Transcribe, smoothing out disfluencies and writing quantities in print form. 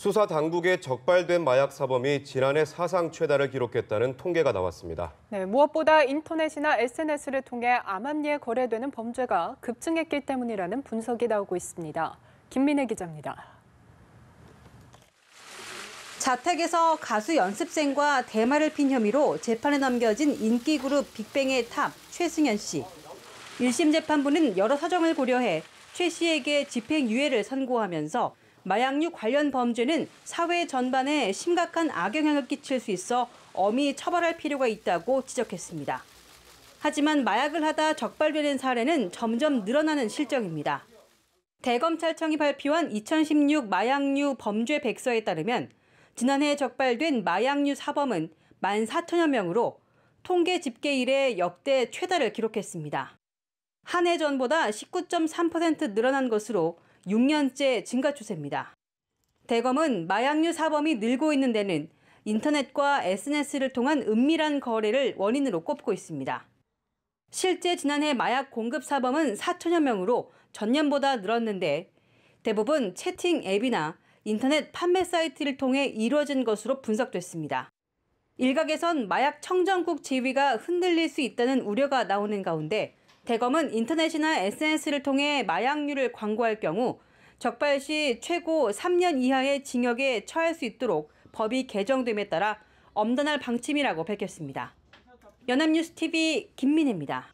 수사 당국의 적발된 마약 사범이 지난해 사상 최다를 기록했다는 통계가 나왔습니다. 네, 무엇보다 인터넷이나 SNS를 통해 암암리에 거래되는 범죄가 급증했기 때문이라는 분석이 나오고 있습니다. 김민혜 기자입니다. 자택에서 가수 연습생과 대마를 핀 혐의로 재판에 넘겨진 인기그룹 빅뱅의 탑 최승현 씨. 1심 재판부는 여러 사정을 고려해 최 씨에게 집행유예를 선고하면서 마약류 관련 범죄는 사회 전반에 심각한 악영향을 끼칠 수 있어 엄히 처벌할 필요가 있다고 지적했습니다. 하지만 마약을 하다 적발되는 사례는 점점 늘어나는 실정입니다. 대검찰청이 발표한 2016 마약류 범죄 백서에 따르면 지난해 적발된 마약류 사범은 14,000여 명으로 통계 집계 이래 역대 최다를 기록했습니다. 한 해 전보다 19.3% 늘어난 것으로 6년째 증가 추세입니다. 대검은 마약류 사범이 늘고 있는 데는 인터넷과 SNS를 통한 은밀한 거래를 원인으로 꼽고 있습니다. 실제 지난해 마약 공급 사범은 4,000여 명으로 전년보다 늘었는데 대부분 채팅 앱이나 인터넷 판매 사이트를 통해 이루어진 것으로 분석됐습니다. 일각에선 마약 청정국 지위가 흔들릴 수 있다는 우려가 나오는 가운데 대검은 인터넷이나 SNS를 통해 마약류를 광고할 경우 적발 시 최고 3년 이하의 징역에 처할 수 있도록 법이 개정됨에 따라 엄단할 방침이라고 밝혔습니다. 연합뉴스TV 김민혜입니다.